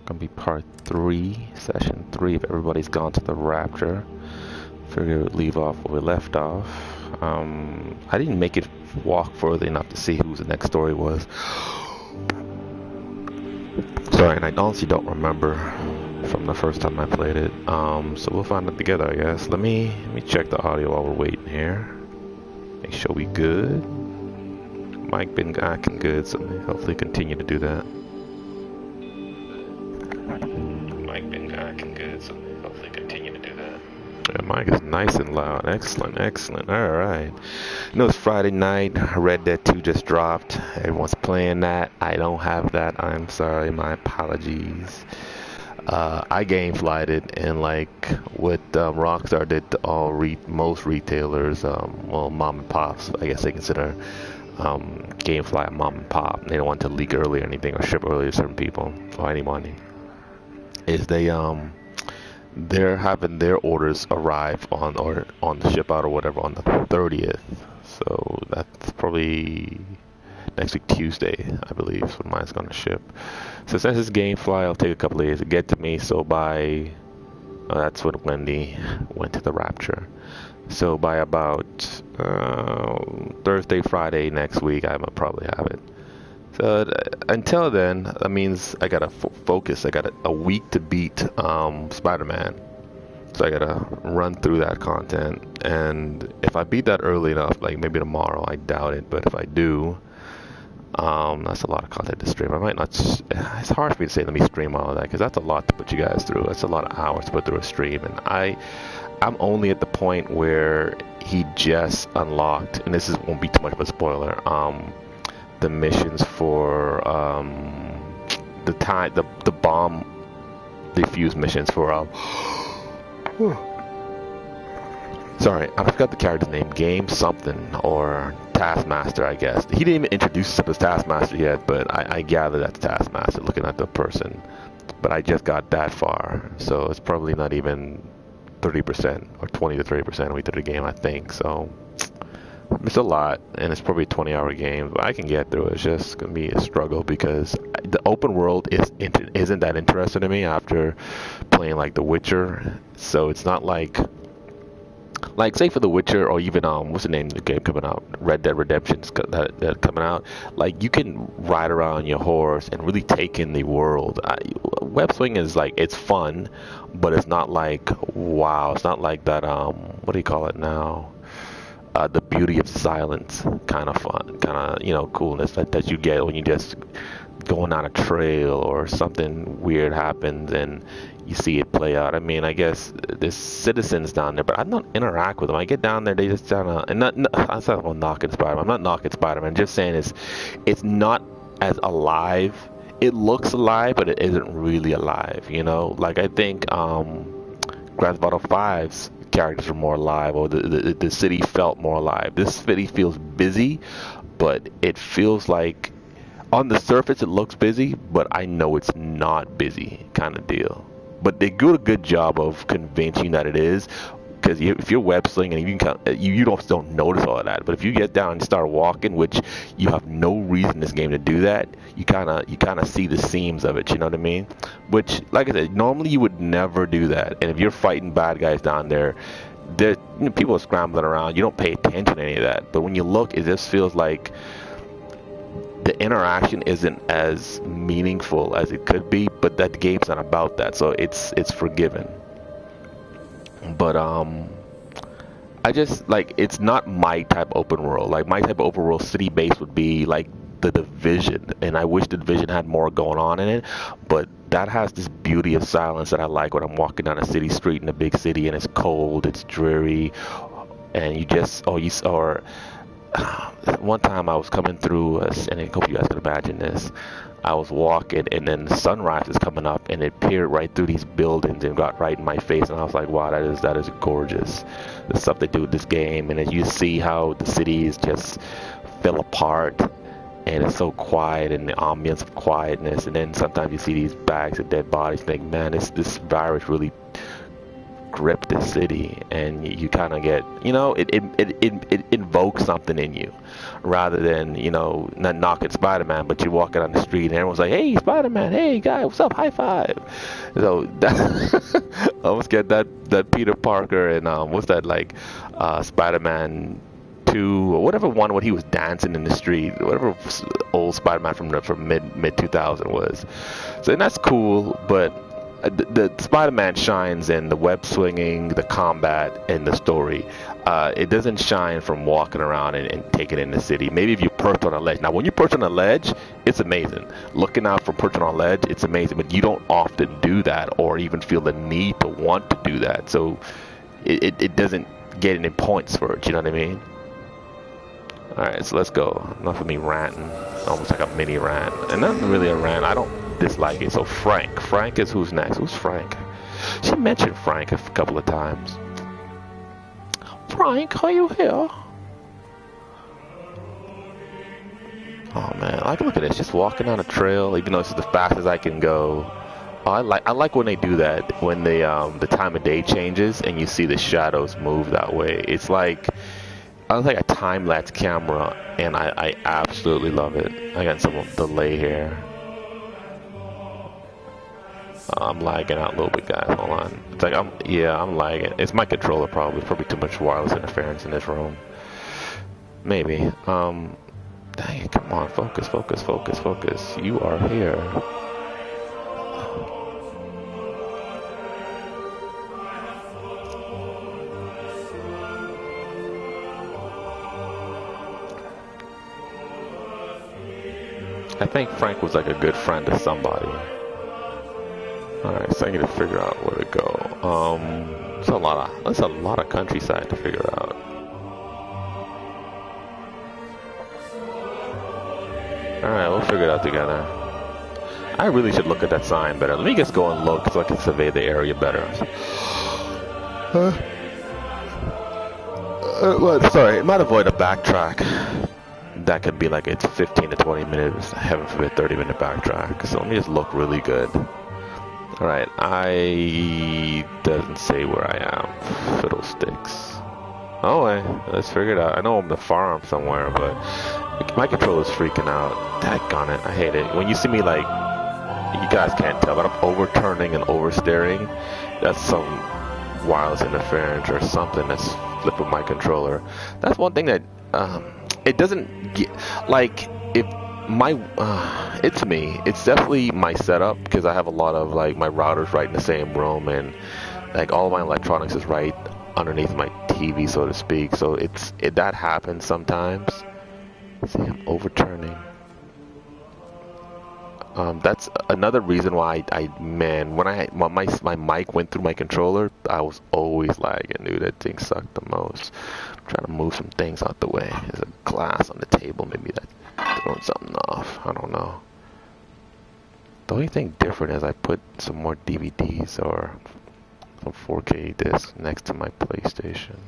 Gonna be part 3, session 3 if everybody's gone to the Rapture. Figure we'd leave off where we left off. I didn't make it walk further enough to see who the next story was. Sorry, and I honestly don't remember from the first time I played it. So we'll find it together, I guess. Let me check the audio while we're waiting here. Make sure we good. Mike been acting good, so hopefully continue to do that. Mike been acting good, so hopefully continue to do that. Yeah, Mike is nice and loud. Excellent, excellent. All right. You know, it's Friday night. Red Dead 2 just dropped. Everyone's playing that. I don't have that. I'm sorry. My apologies. I gameflied it, and like what Rockstar did to most retailers, well, mom and pops, I guess they consider gamefly a mom and pop. They don't want to leak early or anything or ship early to certain people or anyone. Is they're having their orders arrive on the ship out or whatever on the 30th. So that's probably next week Tuesday, I believe, is when mine's gonna ship. So since it's GameFly, it'll take a couple of days to get to me. So by that's when Wendy went to the Rapture. So by about Thursday, Friday next week, I'm gonna probably have it. So until then, that means I gotta focus. I got a week to beat Spider-Man. So I gotta run through that content. And if I beat that early enough, like maybe tomorrow, I doubt it. But if I do, that's a lot of content to stream. I might not. It's hard for me to say let me stream all of that because that's a lot to put you guys through. That's a lot of hours to put through a stream, and I'm only at the point where he just unlocked, and this won't be too much of a spoiler. The missions for the bomb defuse missions for sorry, I forgot the character's name. Game something or Taskmaster, I guess. He didn't even introduce himself as Taskmaster yet, but I gather that's Taskmaster looking at the person. But I just got that far, so it's probably not even 30% or 20 to 30% way through the game, I think. So it's a lot, and it's probably a 20-hour game, but I can get through it. It's just gonna be a struggle because the open world isn't that interesting to me after playing like The Witcher. So it's not like say for The Witcher or even what's the name of the game coming out, Red Dead Redemption's that coming out. Like you can ride around your horse and really take in the world. Web swing is like it's fun, but it's not like wow. It's not like that. What do you call it now? The beauty of silence kind of fun, kind of coolness that you get when you just going on a trail or something weird happens and you see it play out. I mean, I guess there's citizens down there, but I don't interact with them. I get down there, they just kind of, and I'm not knocking Spider-Man. I'm not knocking Spider-Man. Just saying it's not as alive. It looks alive, but it isn't really alive. Like I think Grand Theft Auto 5's characters are more alive, or the city felt more alive. This city feels busy, but it feels like on the surface it looks busy, but I know it's not busy kind of deal. But they do a good job of convincing that it is, because if you're web slinging and you don't notice all of that. But if you get down and start walking, which you have no reason in this game to do that, you kind of see the seams of it. You know what I mean? Which, like I said, normally you would never do that. And if you're fighting bad guys down there, people are scrambling around. You don't pay attention to any of that. But when you look, it just feels like the interaction isn't as meaningful as it could be, but that game's not about that, so it's forgiven. But I just like it's not my type of open world. Like my type of open world city base would be like the Division, and I wish the Division had more going on in it, but that has this beauty of silence that I like when I'm walking down a city street in a big city and it's cold, it's dreary, and one time I was coming through, and I hope you guys can imagine this. I was walking, and then the sunrise is coming up, and it peered right through these buildings and got right in my face, and I was like, wow, that is gorgeous. The stuff they do with this game, and as you see how the cities just fell apart, and it's so quiet, and the ambience of quietness, and then sometimes you see these bags of dead bodies, and think, man, this virus really grip this city, and you kind of get, it invokes something in you, rather than, not knocking Spider-Man, but you're walking on the street and everyone's like, hey, Spider-Man, hey, guy, what's up, high five. So that, I almost get that Peter Parker and what's that, like, Spider-Man 2 or whatever one when he was dancing in the street, whatever old Spider-Man from mid 2000 was. So, and that's cool, but the Spider-Man shines in the web swinging, the combat, and the story. It doesn't shine from walking around and taking in the city. Maybe if you perch on a ledge. Now, when you perch on a ledge, it's amazing. Looking out for perching on a ledge, it's amazing. But you don't often do that or even feel the need to want to do that. So it doesn't get any points for it. You know what I mean? All right, so let's go. Enough of me ranting. Almost like a mini rant. And not really a rant. I don't dislike it. So Frank is who's next. Who's Frank? She mentioned Frank a couple of times. Frank, are you here? Oh man, like look at this. Just walking on a trail, even though it's the fastest I can go. Oh, I like when they do that. When the time of day changes and you see the shadows move that way. It's like a time-lapse camera, and I absolutely love it. I got some delay here. I'm lagging out a little bit, guys. Hold on. It's like I'm lagging. It's my controller probably. It's probably too much wireless interference in this room. Maybe. Dang it! Come on, focus. You are here. I think Frank was like a good friend to somebody. Alright, so I need to figure out where to go. That's a lot of countryside to figure out. Alright, we'll figure it out together. I really should look at that sign better. Let me just go and look so I can survey the area better. Sorry, it might avoid a backtrack. That could be like it's 15 to 20 minutes, heaven forbid 30-minute backtrack. So let me just look really good. Alright, doesn't say where I am. Fiddlesticks. Oh, let's figure it out. I know I'm the farm somewhere, but my controller's freaking out. Daggone it, I hate it. When you see me like, you guys can't tell, but I'm overturning and oversteering. That's some wireless interference or something that's flipping my controller. That's one thing that it doesn't get, like, if my it's me, it's definitely my setup, because I have a lot of like my router's right in the same room, and like all of my electronics is right underneath my TV, so to speak. So that happens sometimes. See, I'm overturning. That's another reason why when my mic went through my controller, I was always lagging, dude. That thing sucked the most. I'm trying to move some things out the way. There's a glass on the table, maybe that's throwing something off. I don't know. The only thing different is I put some more DVDs or some 4K discs next to my PlayStation.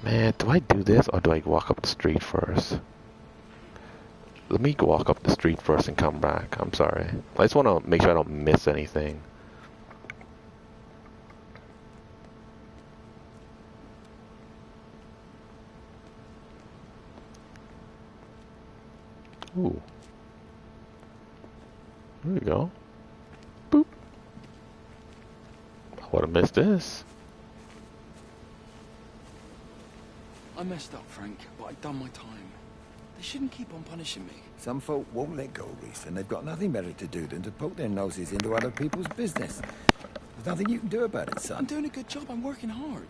Man, do I do this or do I walk up the street first? Let me walk up the street first and come back. I'm sorry. I just want to make sure I don't miss anything. Ooh. There we go. Boop. I would have missed this. I messed up, Frank, but I've done my time. They shouldn't keep on punishing me. Some folk won't let go, Reese, and they've got nothing better to do than to poke their noses into other people's business. There's nothing you can do about it, son. I'm doing a good job. I'm working hard.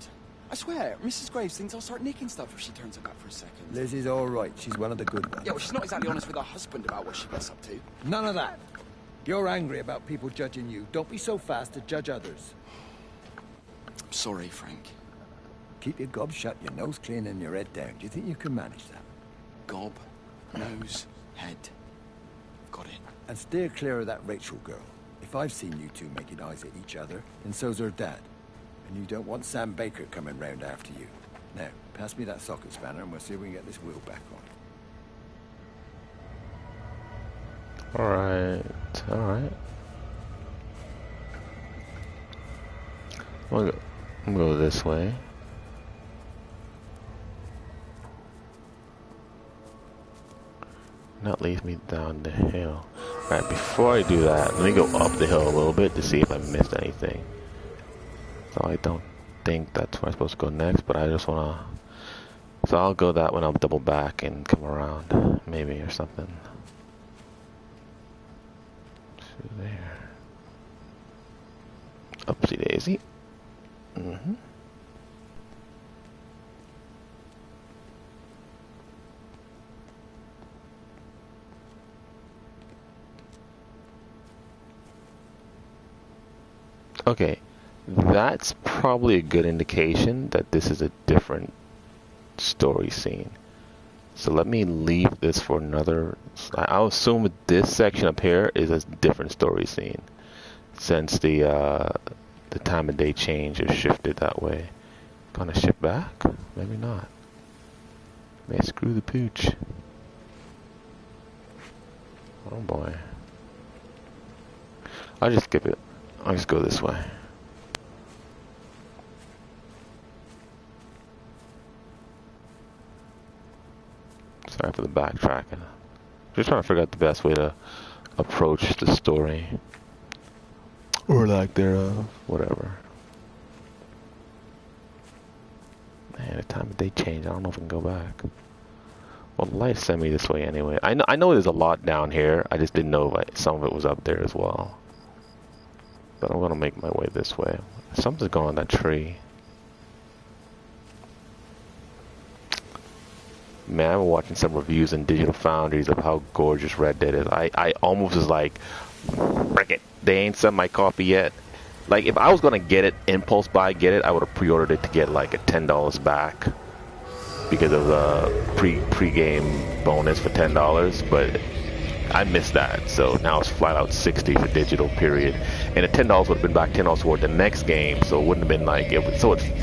I swear, Mrs. Graves thinks I'll start nicking stuff if she turns her back for a second. Liz is all right. She's one of the good ones. Yeah, well, she's not exactly honest with her husband about what she gets up to. None of that. You're angry about people judging you. Don't be so fast to judge others. I'm sorry, Frank. Keep your gob shut, your nose clean, and your head down. Do you think you can manage that? Gob, nose, head. Got it. And steer clear of that Rachel girl. If I've seen you two making eyes at each other, then so's her dad. And you don't want Sam Baker coming round after you. Now, pass me that socket spanner and we'll see if we can get this wheel back on. Alright. I'm gonna go this way. That leads me down the hill. Alright, before I do that, let me go up the hill a little bit to see if I missed anything. So I don't think that's where I'm supposed to go next, but I just wanna... So I'll go that one, I'll double back and come around, maybe, or something. Through there. Upsy daisy. Mm-hmm. Okay, that's probably a good indication that this is a different story scene. So let me leave this for another. I'll assume this section up here is a different story scene, since the time of day change is shifted that way. Gonna shift back? Maybe not. May screw the pooch. Oh boy. I'll just skip it. I'll just go this way. Sorry for the backtracking. Just trying to figure out the best way to approach the story. Or lack thereof. Whatever. Man, the time of day change. I don't know if I can go back. Well, the light sent me this way anyway. I know there's a lot down here. I just didn't know if some of it was up there as well. But I'm gonna make my way this way. Something's going on that tree. Man, I've been watching some reviews in Digital Foundries of how gorgeous Red Dead is. I almost was like, frick it, they ain't sent my copy yet. Like, if I was gonna get it, impulse buy, get it, I would have pre-ordered it to get like a $10 back because of the pre-game bonus for $10. But I missed that, so now it's flat out $60 for digital, period. And the $10 would have been back $10 toward the next game, so it wouldn't have been like it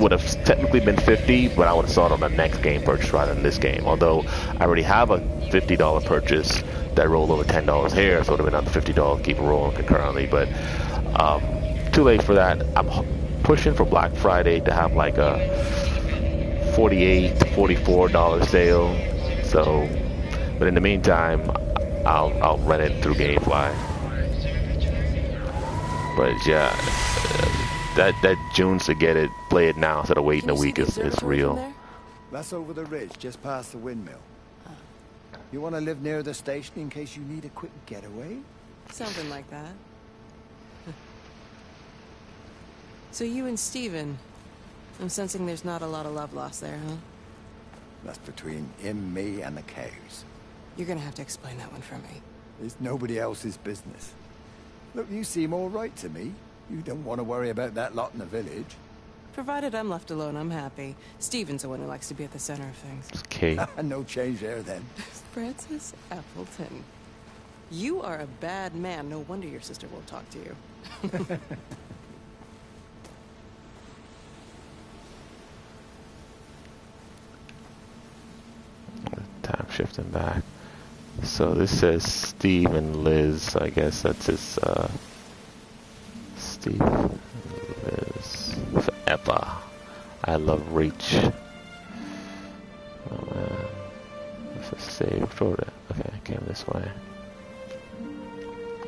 would have technically been $50, but I would have saw it on the next game purchase rather than this game. Although I already have a $50 purchase that rolled over $10 here, so it would have been another $50 keep rolling concurrently. But too late for that. I'm pushing for Black Friday to have like a $48 to $44 sale. So, but in the meantime, I'll rent it through GameFly. But yeah, that June's to get it, play it now instead of waiting a week is real. That's over the ridge, just past the windmill. You want to live near the station in case you need a quick getaway? Something like that. So you and Steven, I'm sensing there's not a lot of love lost there, huh? That's between him, me, and the cows. You're gonna have to explain that one for me. It's nobody else's business. Look, you seem all right to me. You don't want to worry about that lot in the village. Provided I'm left alone, I'm happy. Steven's the one who likes to be at the center of things. Okay. No change there, then. Francis Appleton. You are a bad man. No wonder your sister won't talk to you. Time shifting back. So this says Steve and Liz. I guess that's his Steve and Liz forever. I love Reach. Oh man. This is saved for it. Okay, I came this way.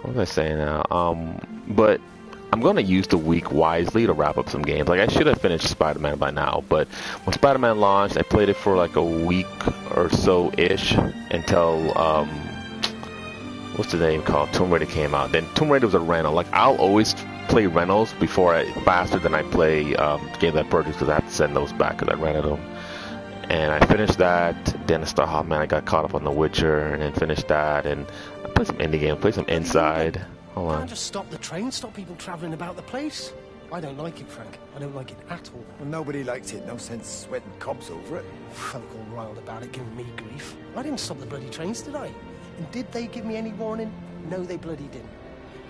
What was I saying now? But I'm going to use the week wisely to wrap up some games. Like, I should have finished Spider-Man by now, but when Spider-Man launched, I played it for like a week or so-ish until, what's the name called? Tomb Raider came out. Then Tomb Raider was a rental. Like, I'll always play rentals faster than I play games I purchased because I have to send those back because I rented them. And I finished that, then I started, oh man, I got caught up on The Witcher, and then finished that, and I played some indie games, played some Inside. Hold on. Can't just stop the train, stop people travelling about the place. I don't like it, Frank. I don't like it at all. Well, nobody likes it. No sense sweating cobs over it. Folk all riled about it, giving me grief. I didn't stop the bloody trains, did I? And did they give me any warning? No, they bloody didn't.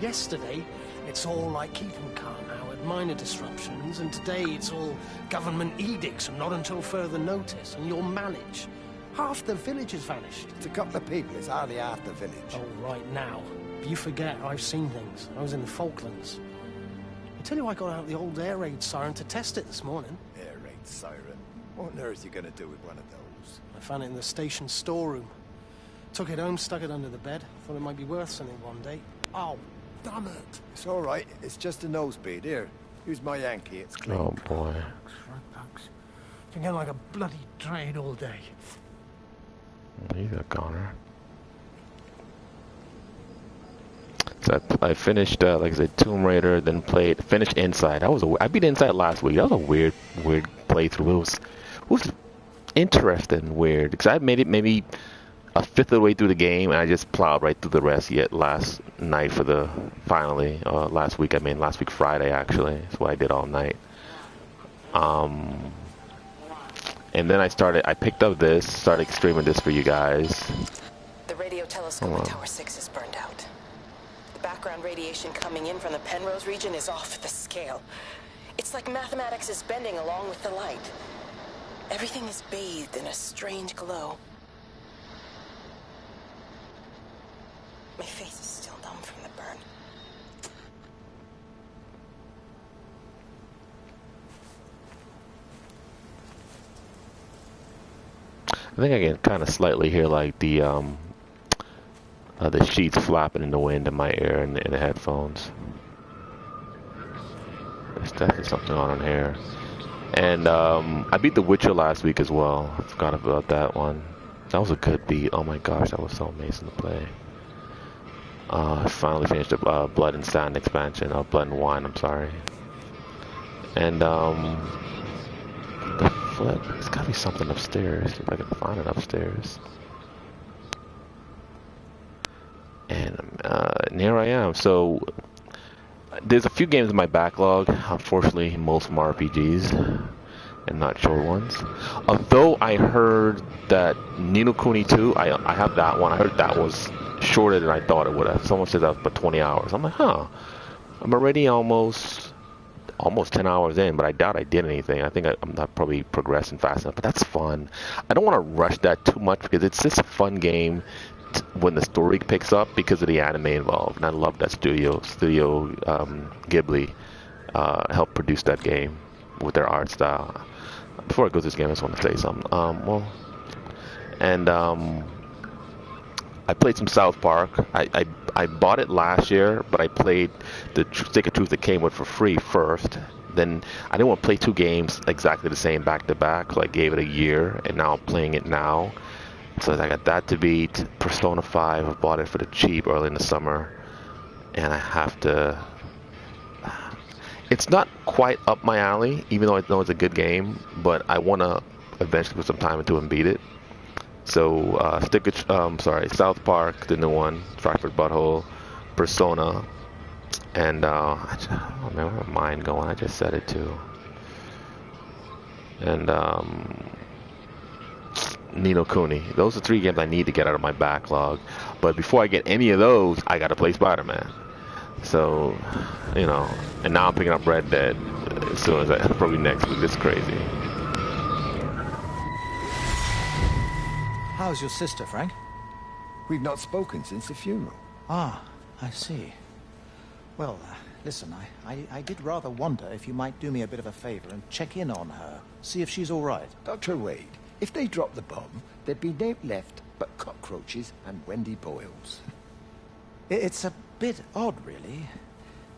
Yesterday, it's all like keep 'em calm, Howard, minor disruptions, and today it's all government edicts and not until further notice, and you'll manage. Half the village has vanished. It's a couple of people. It's hardly half the village. Oh, right now. You forget, I've seen things. I was in the Falklands. I tell you, I got out the old air raid siren to test it this morning. Air raid siren. What on earth are you going to do with one of those? I found it in the station storeroom. Took it home, stuck it under the bed. Thought it might be worth something one day. Oh, damn it. It's all right. It's just a nosebleed. Here, use my Yankee. It's clean. Oh boy. Thanks. Been getting like a bloody drain all day. He's a goner. So I finished, like I said, Tomb Raider, then finished Inside. I beat Inside last week. That was a weird playthrough. It was interesting and weird because I made it maybe a fifth of the way through the game, and I just plowed right through the rest. Yet last night last week Friday actually. That's what I did all night. And then I picked up this, started streaming this for you guys. The radio telescope at Tower 6 is burned out. The background radiation coming in from the Penrose region is off the scale. It's like mathematics is bending along with the light. Everything is bathed in a strange glow. My face is still numb from the burn. I think I can kind of slightly hear like the sheets flapping in the wind in my ear and in the headphones. There's definitely something on in here. And I beat The Witcher last week as well. I forgot about that one. That was a good beat. Oh my gosh, that was so amazing to play. I finally finished the Blood and Sand expansion. Blood and Wine, I'm sorry. And the flip. There's gotta be something upstairs. If I can find it upstairs. And here I am. So there's a few games in my backlog. Unfortunately, most from RPGs and not short ones. Although I heard that Ni no Kuni 2, I have that one. I heard that was shorter than I thought it would have. Someone said that was about 20 hours. I'm like, huh. I'm already almost 10 hours in, but I doubt I did anything. I think I'm not probably progressing fast enough, but that's fun. I don't want to rush that too much because it's just a fun game when the story picks up because of the anime involved. And I love that Studio Ghibli helped produce that game with their art style. Before I go to this game, I just want to say something. I played some South Park. I bought it last year, but I played the Stick of Truth that came with for free first. Then I didn't want to play two games exactly the same back to back, so I gave it a year, and now I'm playing it now. So I got that to beat. Persona 5, I bought it for the cheap early in the summer, and I have to... It's not quite up my alley, even though I know it's a good game, but I want to eventually put some time into it and beat it. So, South Park, the new one, Fractured Butthole, Persona, and, oh man, where my mind going? I just said it too. And, Ni no Kuni. Those are 3 games I need to get out of my backlog. But before I get any of those, I gotta play Spider-Man. So, you know, and now I'm picking up Red Dead as soon as probably next week. It's crazy. How's your sister, Frank? We've not spoken since the funeral. Ah, I see. Well, listen, I did rather wonder if you might do me a bit of a favor and check in on her, see if she's all right. Dr. Wade, if they dropped the bomb, there'd be no left but cockroaches and Wendy Boyles. It's a bit odd, really.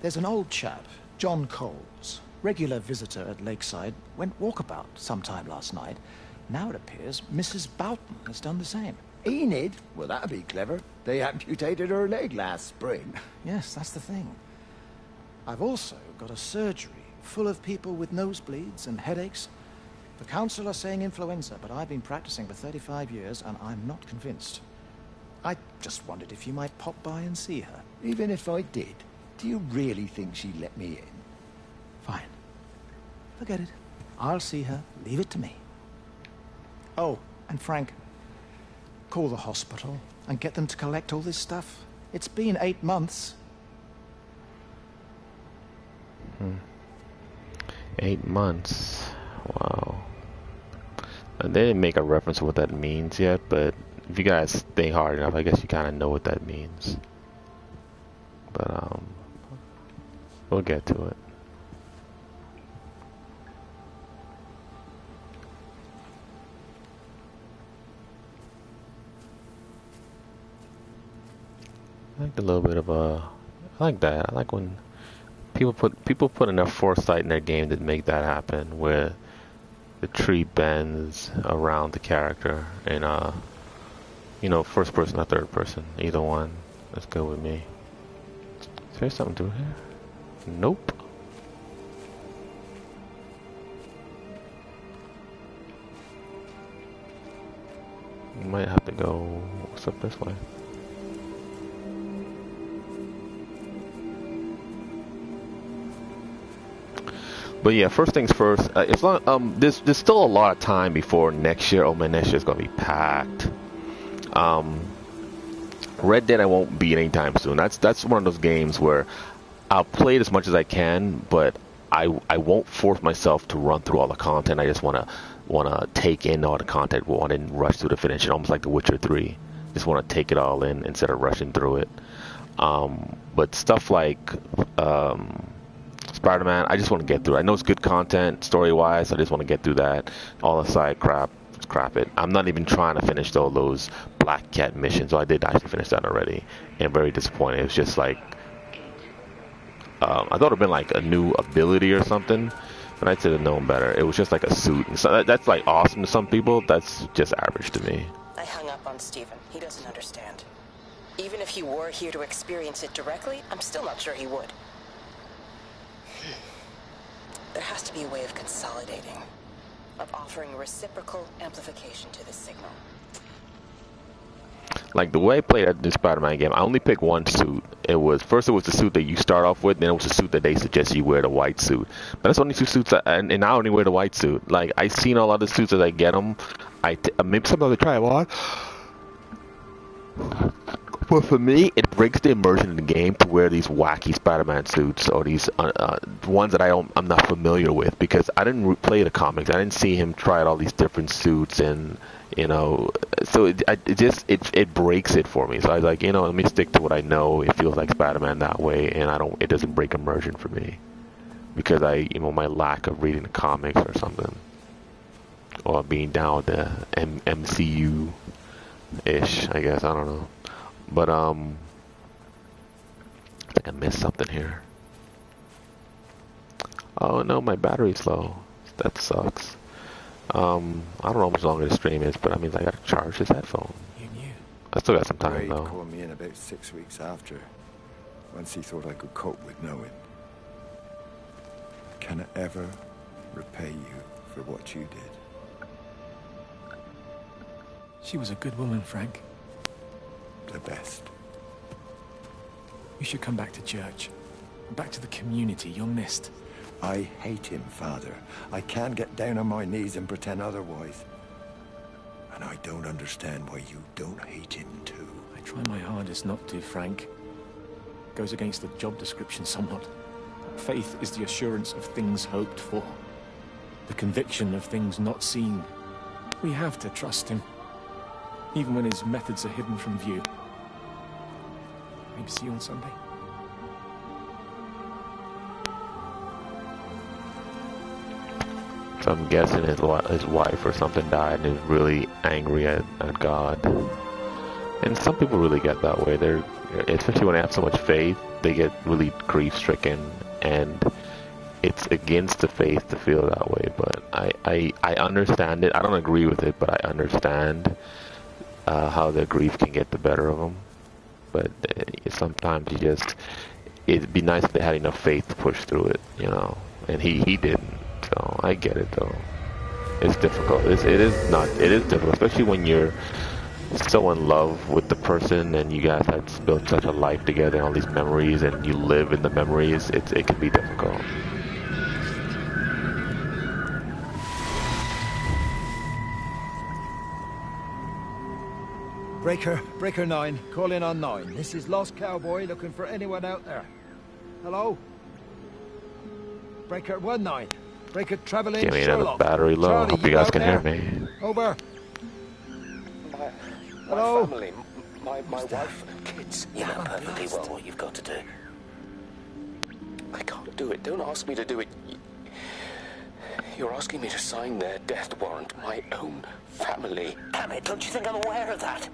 There's an old chap, John Coles, regular visitor at Lakeside, went walkabout sometime last night. Now it appears Mrs. Boughton has done the same. Enid? Well, that'd be clever. They amputated her leg last spring. Yes, that's the thing. I've also got a surgery full of people with nosebleeds and headaches. The council are saying influenza, but I've been practicing for 35 years and I'm not convinced. I just wondered if you might pop by and see her. Even if I did, do you really think she'd let me in? Fine. Forget it. I'll see her. Leave it to me. Oh, and Frank, call the hospital and get them to collect all this stuff. It's been 8 months. 8 months. Wow. And they didn't make a reference to what that means yet, but if you guys think hard enough, I guess you kind of know what that means. But we'll get to it. like the little bit of I like that. I like when people put enough foresight in their game to make that happen, where the tree bends around the character, and you know, first person or third person, either one. That's good with me. Is there something through here? Nope. You might have to go. What's up this way? But yeah, first things first. As long there's still a lot of time before next year. Oh man, next year's gonna be packed. Red Dead I won't beat anytime soon. That's one of those games where I'll play it as much as I can, but I won't force myself to run through all the content. I just wanna take in all the content, want to rush through the finish. Almost like The Witcher 3. Just want to take it all in instead of rushing through it. But stuff like Spider-Man, I just want to get through. I know it's good content story-wise. I just want to get through that. All the side crap it. I'm not even trying to finish all those Black Cat missions. So I did actually finish that already, and very disappointed. It was just like I thought it'd been like a new ability or something, but I should have known better. It was just like a suit, and so that's like awesome to some people. That's just average to me. I hung up on Stephen. He doesn't understand. Even if he were here to experience it directly, I'm still not sure he would. There has to be a way of consolidating, of offering reciprocal amplification to this signal. Like the way I played at this Spider-Man game, I only picked one suit. It was the suit that you start off with, then it was the suit that they suggest you wear, the white suit. But that's only two suits, and I only wear the white suit. Like I seen all other suits as I get them. Maybe sometimes I try them on. But for me, it breaks the immersion in the game to wear these wacky Spider-Man suits or these ones that I'm not familiar with, because I didn't play the comics. I didn't see him try out all these different suits, and you know, so it breaks it for me. So I was like, you know, let me stick to what I know. It feels like Spider-Man that way, and it doesn't break immersion for me because my lack of reading the comics or something, or being down with the MCU ish, I guess. I don't know. But I think I missed something here. Oh no, my battery's low. That sucks. I don't know how much longer the stream is, but I mean, I gotta charge this headphone. You knew. I still got some time Wade though. called me in about 6 weeks after, once he thought I could cope with knowing. Can I ever repay you for what you did? She was a good woman, Frank. The best. You should come back to church. Back to the community. You're missed. I hate him, Father. I can't get down on my knees and pretend otherwise. And I don't understand why you don't hate him too. I try my hardest not to, Frank. Goes against the job description somewhat. Faith is the assurance of things hoped for. The conviction of things not seen. We have to trust him. Even when his methods are hidden from view. Maybe see you on Sunday. So I'm guessing his wife or something died and he was really angry at God. And some people really get that way. They're, especially when they have so much faith, they get really grief-stricken, and it's against the faith to feel that way. But I understand it. I don't agree with it, but I understand how their grief can get the better of them. But sometimes it'd be nice if they had enough faith to push through it, you know. And he didn't. So I get it though. It's difficult. It is difficult, especially when you're so in love with the person and you guys have built such a life together, all these memories, and you live in the memories. It can be difficult. Breaker 9, call in on 9. This is Lost Cowboy looking for anyone out there. Hello? Breaker 19. Breaker traveling Give me another Sherlock. battery low. Charlie, Hope you guys out can there? hear me. Over. My family, my wife and kids. You know perfectly well what you've got to do. I can't do it. Don't ask me to do it. You're asking me to sign their death warrant. My own family. Damn it, don't you think I'm aware of that?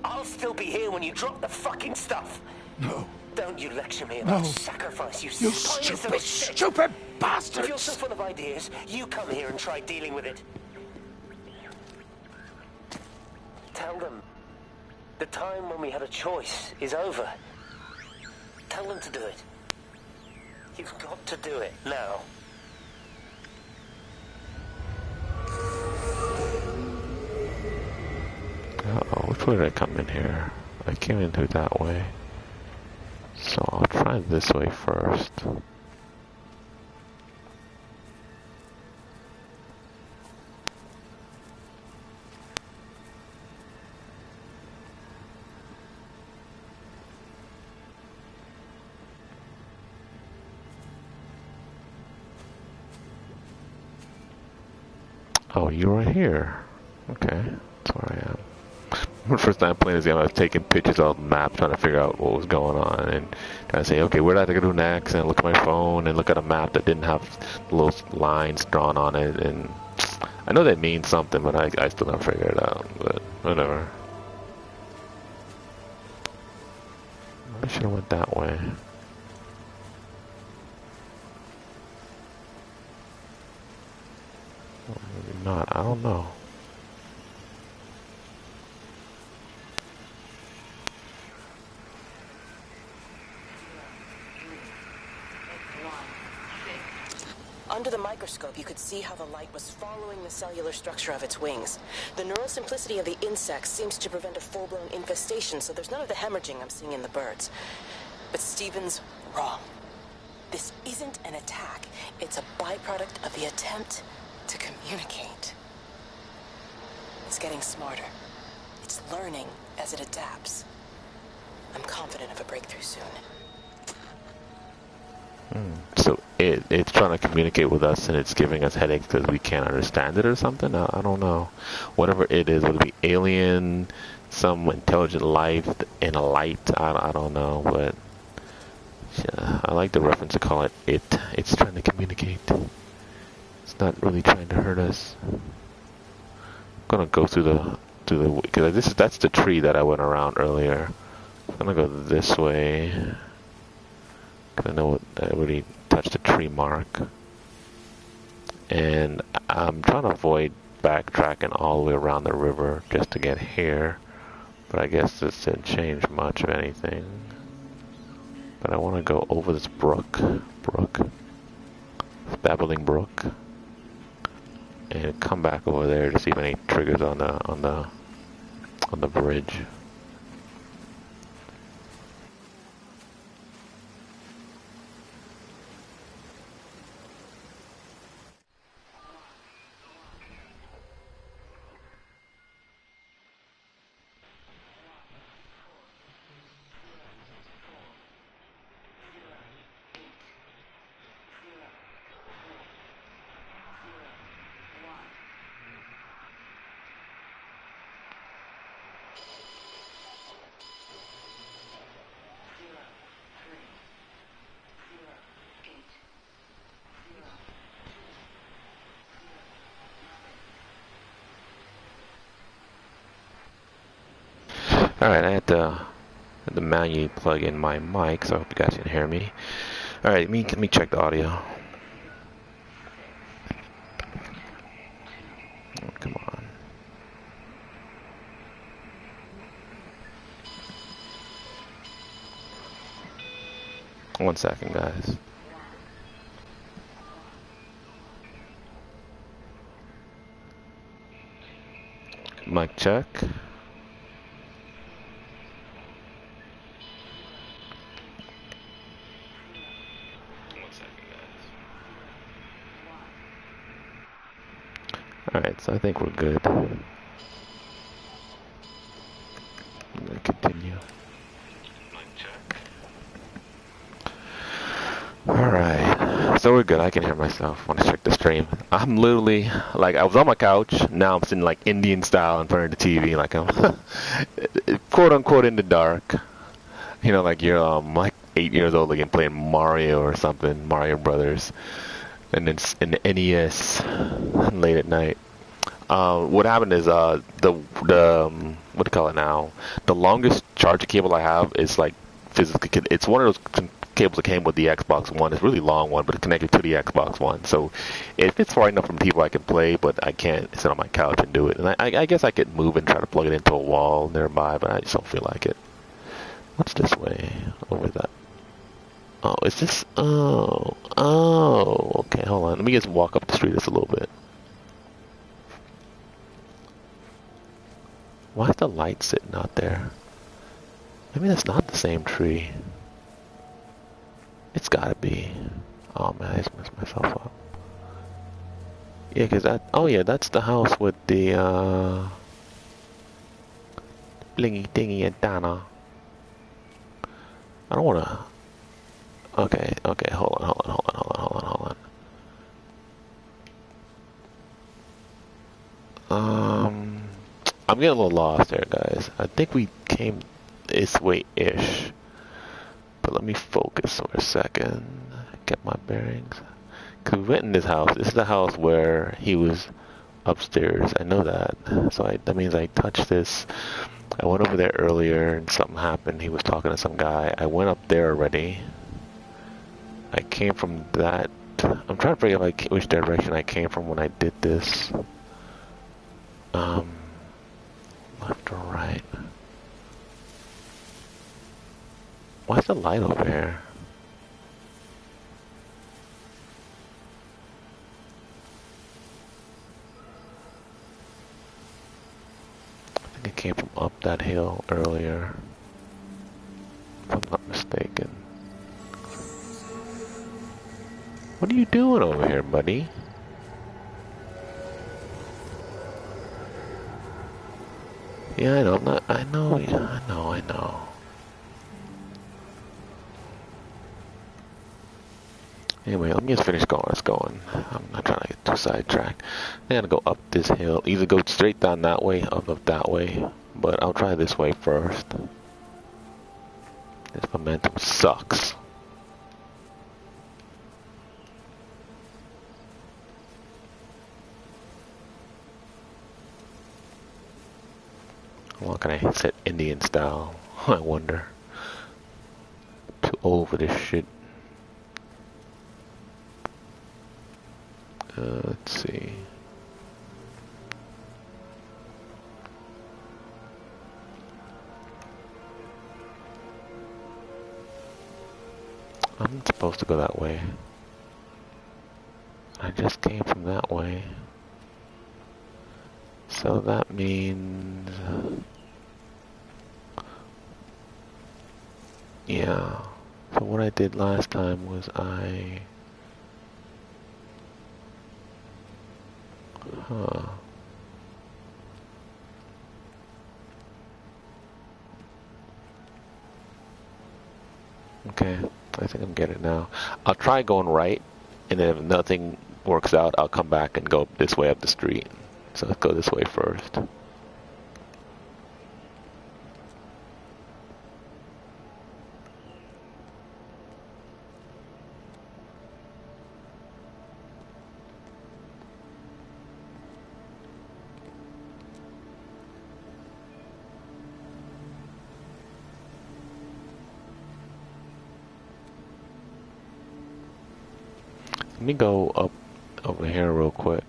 I'll still be here when you drop the fucking stuff. No. Don't you lecture me about No. sacrifice, you You spineless stupid, little shit. stupid If you're so bastards! full of ideas, you come here and try dealing with it. Tell them the time when we had a choice is over. Tell them to do it. You've got to do it now. Uh-oh, which way did I come in here? I came in through that way. So I'll try this way first. Oh, you're right here. Okay, that's where I am. The first time playing this game, I was taking pictures of the map, trying to figure out what was going on, and trying to say, okay, where do I have to go next? And look at my phone and look at a map that didn't have little lines drawn on it. And I know that means something, but I still don't figure it out. But whatever. I should have went that way. Or maybe not. I don't know. Under the microscope, you could see how the light was following the cellular structure of its wings. The neural simplicity of the insects seems to prevent a full-blown infestation, so there's none of the hemorrhaging I'm seeing in the birds. But Stephen's wrong. This isn't an attack. It's a byproduct of the attempt to communicate. It's getting smarter. It's learning as it adapts. I'm confident of a breakthrough soon. So it's trying to communicate with us, and it's giving us headaches because we can't understand it or something? I don't know. Whatever it is, would it be alien, some intelligent life in a light? I don't know, but yeah, I like the reference to call it it. It's trying to communicate. It's not really trying to hurt us. I'm gonna go through the because that's the tree that I went around earlier. I'm gonna go this way. I know I already touched the tree mark, and I'm trying to avoid backtracking all the way around the river just to get here, but I guess this didn't change much of anything. But I want to go over this babbling brook, and come back over there to see if any triggers on the bridge. Alright, I had to manually plug in my mic, so I hope you guys can hear me. Alright, let me check the audio. Oh, come on. One second, guys. Mic check. Alright, so I think we're good. I'm gonna continue. Alright, so we're good. I can hear myself when I check the stream. I'm literally, like, I was on my couch, now I'm sitting like Indian style in front of the TV, like I'm quote unquote in the dark. You know, like you're like 8 years old again playing Mario or something, Mario Brothers. And then in the NES late at night. What happened is what do you call it now? The longest charger cable I have is like physically. It's one of those cables that came with the Xbox One. It's a really long one, but it's connected to the Xbox One. So it fits far enough from people I can play, but I can't sit on my couch and do it. And I guess I could move and try to plug it into a wall nearby, but I just don't feel like it. What's this way? Over that. Oh, is this? Oh, okay, hold on. Let me just walk up the street just a little bit. Why is the light sitting out there? Maybe that's not the same tree. It's gotta be. Oh man, I just messed myself up. Yeah, cause that. Oh yeah, that's the house with the blingy dingy antenna. I don't wanna. Okay, hold on. I'm getting a little lost there, guys. I think we came this way-ish. But let me focus for a second. Get my bearings. Because we went in this house. This is the house where he was upstairs. I know that. So that means I touched this. I went over there earlier and something happened. He was talking to some guy. I went up there already. I came from that. I'm trying to figure out which direction I came from when I did this. Left or right? Why is the light over here? I think it came from up that hill earlier, if I'm not mistaken. What are you doing over here, buddy? Yeah, I know. I know. Anyway, let me just finish going. Let's go. I'm not trying to get too sidetracked. I gotta go up this hill. Either go straight down that way, up that way. But I'll try this way first. This momentum sucks. What can I set Indian style? I wonder. Too old for this shit. Let's see. I'm not supposed to go that way. I just came from that way. So that means... yeah. So what I did last time was Okay, I think I'm getting it now. I'll try going right, and then if nothing works out, I'll come back and go this way up the street. So let's go this way first. Let me go up over here real quick.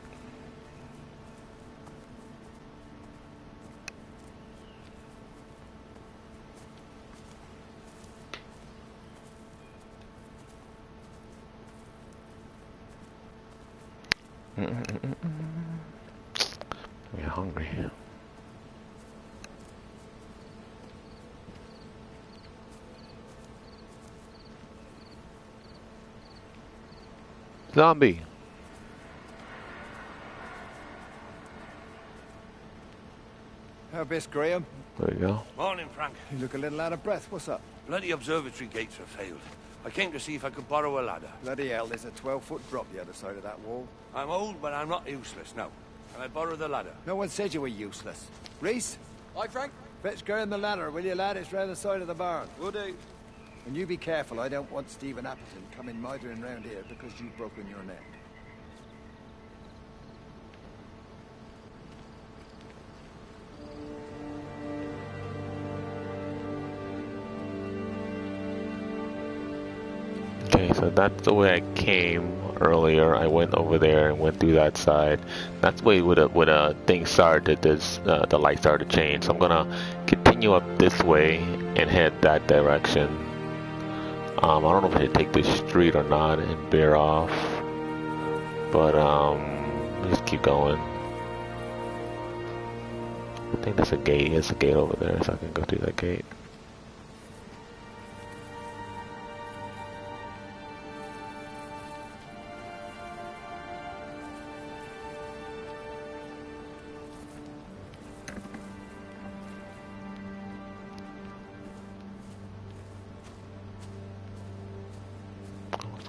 I'm hungry. Zombie. How best, Graham? There you go. Morning, Frank. You look a little out of breath. What's up? Bloody observatory gates have failed. I came to see if I could borrow a ladder. Bloody hell, there's a 12-foot drop the other side of that wall. I'm old, but I'm not useless now. Can I borrow the ladder? No one said you were useless. Reese? Hi, Frank. Fetch Graham the ladder, will you, lad? It's round the side of the barn. Will do. And you be careful. I don't want Stephen Appleton coming mithering round here because you've broken your neck. that's the way I came earlier. I went over there and went through that side. That's the way when things started. The light started to change. So I'm gonna continue up this way and head that direction. I don't know if I should take this street or not and veer off, but just keep going. I think that's a gate. There's a gate over there, so I can go through that gate.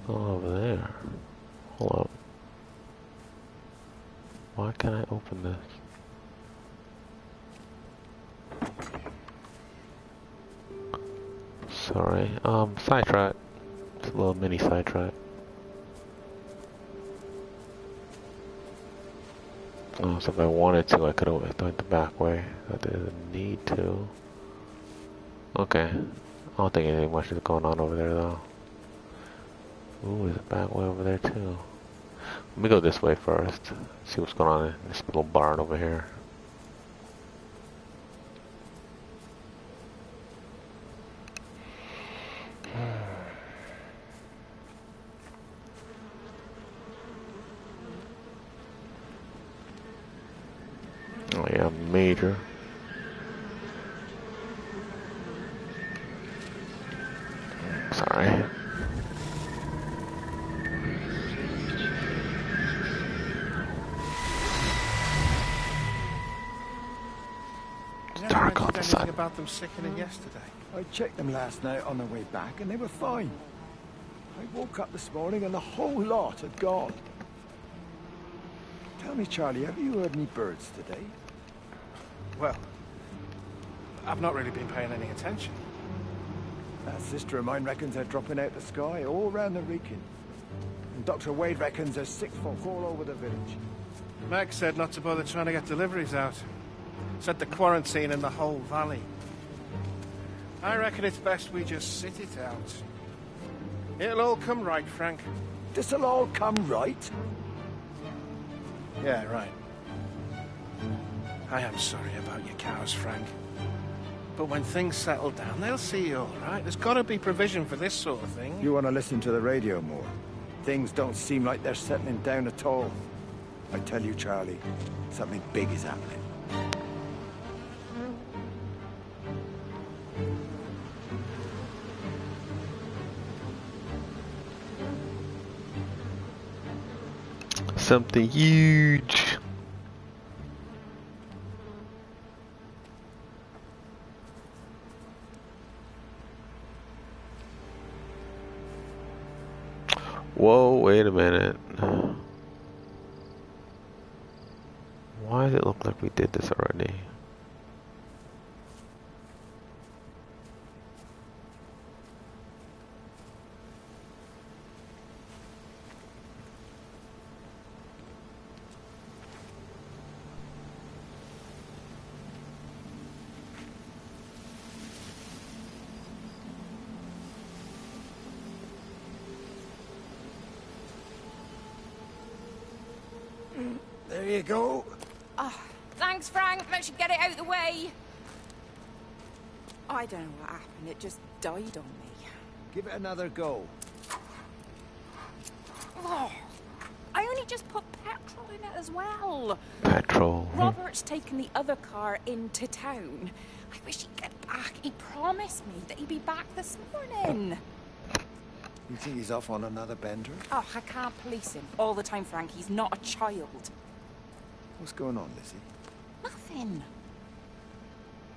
Over there. Hold up. Why can't I open this? Sorry. Sidetrack. It's a little mini sidetrack. Oh, so if I wanted to, I could have went the back way. I didn't need to. Okay. I don't think anything much is going on over there, though. Ooh, there's a back way over there too. Let me go this way first. See what's going on in this little barn over here. Oh yeah, major. Sorry. Dark outside. About them sickening yesterday. I checked them last night on the way back and they were fine. I woke up this morning and the whole lot had gone. Tell me, Charlie, have you heard any birds today? Well, I've not really been paying any attention. That sister of mine reckons they're dropping out the sky all round the Wrekin. And Dr. Wade reckons there's sick folk all over the village. Meg said not to bother trying to get deliveries out. Said the quarantine in the whole valley. I reckon it's best we just sit it out. It'll all come right, Frank. This'll all come right? Yeah, right. I am sorry about your cows, Frank. But when things settle down, they'll see you all right. There's got to be provision for this sort of thing. You want to listen to the radio more? Things don't seem like they're settling down at all. I tell you, Charlie, something big is happening. Something huge. Whoa, wait a minute. Why does it look like we did this already? There you go. Oh, thanks, Frank. Let's get it out of the way. I don't know what happened. It just died on me. Give it another go. Oh, I only just put petrol in it as well. Petrol. Robert's taken the other car into town. I wish he'd get back. He promised me that he'd be back this morning. You think he's off on another bender? Oh, I can't police him all the time, Frank. He's not a child. What's going on, Lizzie? Nothing.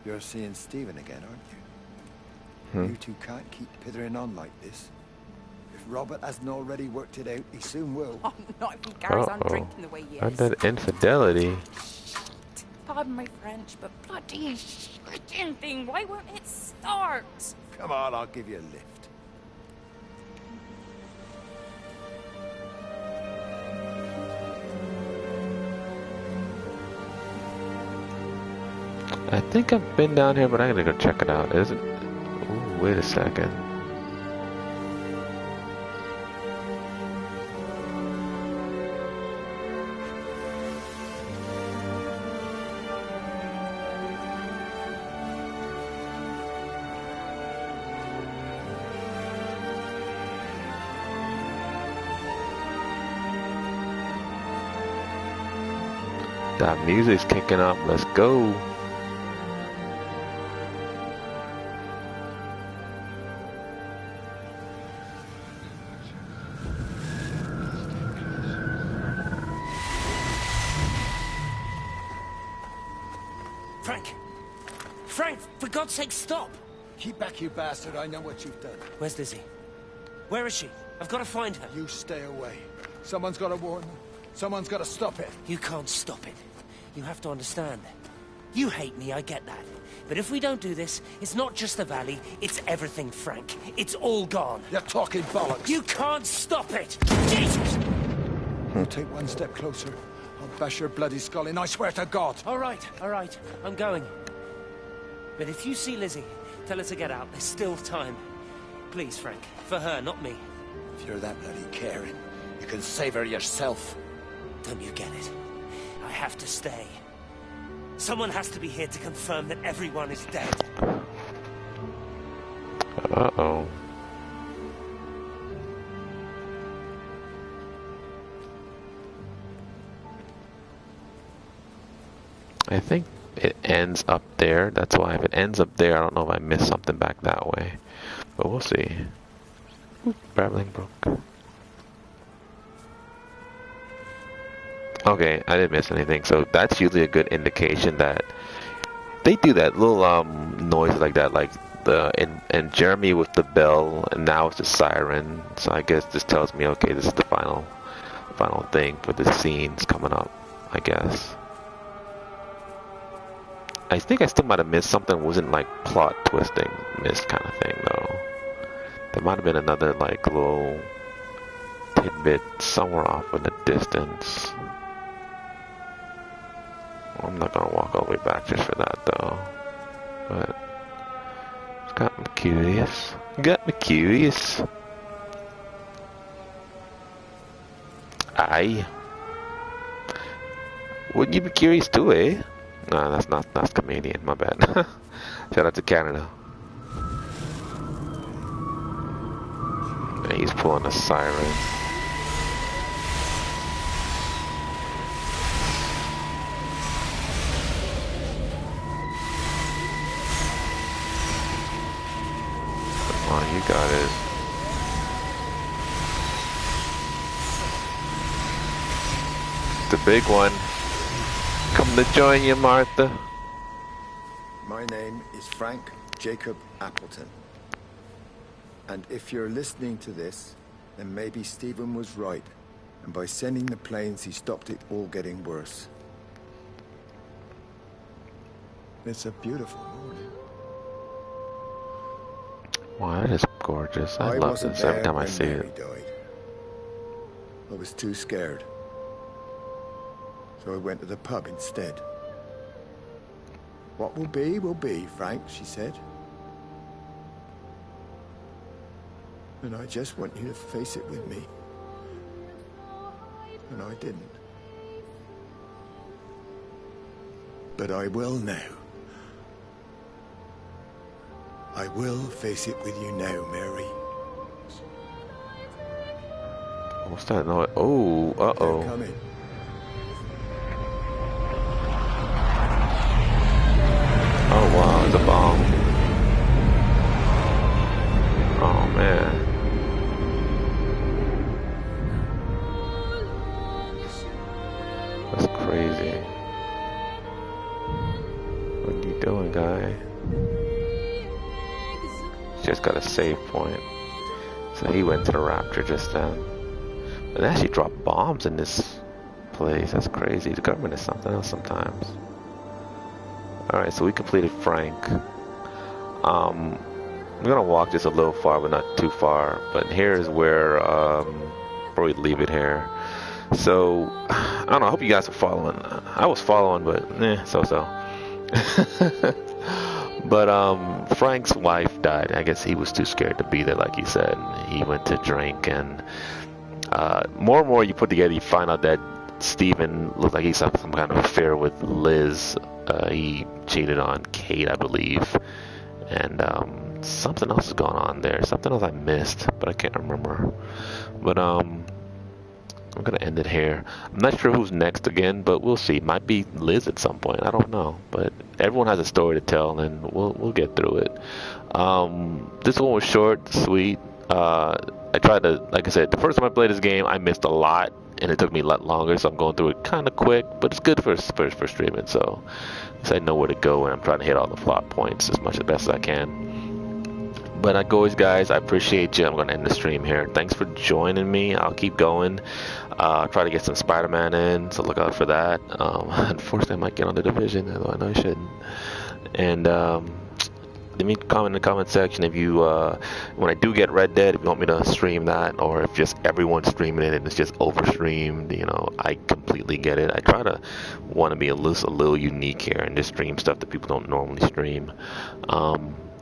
You're seeing Stephen again, aren't you? You two can't keep pithering on like this. If Robert hasn't already worked it out, he soon will. Oh, not if he carries on drinking the way he And is. that infidelity. Pardon my French, but bloody shitting thing. Why won't it start? Come on, I'll give you a lift. I think I've been down here, but I gotta go check it out. Is it? Ooh, wait a second. That music's kicking up. Let's go. Frank! Frank, for God's sake, stop! Keep back, you bastard. I know what you've done. Where's Lizzie? Where is she? I've got to find her. You stay away. Someone's got to warn them. Someone's got to stop it. You can't stop it. You have to understand. You hate me, I get that. But if we don't do this, it's not just the valley, it's everything, Frank. It's all gone. You're talking bollocks. You can't stop it! Jesus! You take one step closer, I'll bash your bloody skull in, I swear to God. All right, I'm going. But if you see Lizzie, tell her to get out. There's still time. Please, Frank. For her, not me. If you're that bloody caring, you can save her yourself. Don't you get it? I have to stay. Someone has to be here to confirm that everyone is dead. Uh-oh. I think it ends up there. That's why if it ends up there, I don't know if I missed something back that way. But we'll see. Babbling Brook. Okay, I didn't miss anything. So that's usually a good indication that they do that little noise like that, like the and Jeremy with the bell, and now it's the siren. So I guess this tells me, okay, this is the final thing for the scenes coming up, I guess. I think I still might have missed something. Wasn't like plot twisting, missed kind of thing though. There might have been another like little tidbit somewhere off in the distance. I'm not gonna walk all the way back just for that though. But it's got me curious. Got me curious. Aye. Wouldn't you be curious too, eh? No, that's Canadian, my bad. Shout out to Canada. And he's pulling a siren. Come on, you got it. The big one. Come to join you, Martha. My name is Frank Jacob Appleton. And if you're listening to this, then maybe Stephen was right. And by sending the planes, he stopped it all getting worse. It's a beautiful morning. Wow, that is gorgeous. I love this every time I see it. Died. I was too scared. So I went to the pub instead. What will be, Frank, she said. And I just want you to face it with me. And I didn't. But I will now. I will face it with you now, Mary. What's that noise? Oh, uh-oh. They're coming. Oh wow, it's a bomb. Oh man. That's crazy. What are you doing, guy? Just got a save point. So he went to the Rapture just then. But they actually dropped bombs in this place. That's crazy. The government is something else sometimes. Alright, so we completed Frank. I'm gonna walk just a little far, but not too far. But here's where probably leave it here. So I don't know, I hope you guys are following. I was following, but so. But Frank's wife died. I guess he was too scared to be there, like you said. He went to drink, and more and more you put together, you find out that Stephen looked like he's had some kind of affair with Liz. He cheated on Kate, I believe, and something else is going on there. Something else I missed, but I can't remember. But I'm gonna end it here. I'm not sure who's next again, but we'll see. Might be Liz at some point. I don't know, but everyone has a story to tell, and we'll get through it. This one was short, sweet. I tried to, like I said, the first time I played this game, I missed a lot, and it took me a lot longer, so I'm going through it kind of quick, but it's good for streaming. So I know where to go, and I'm trying to hit all the plot points as best as I can. But like always, guys, I appreciate you. I'm going to end the stream here. Thanks for joining me. I'll keep going. I'll try to get some Spider-Man in, so look out for that. Unfortunately, I might get on the Division, although I know I shouldn't. And let me comment in the comment section if you, when I do get Red Dead, if you want me to stream that, or if just everyone's streaming it and it's just overstreamed, you know, I completely get it. I try to want to be a little unique here and just stream stuff that people don't normally stream.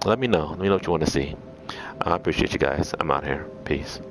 Let me know. Let me know what you want to see. I appreciate you guys. I'm out here. Peace.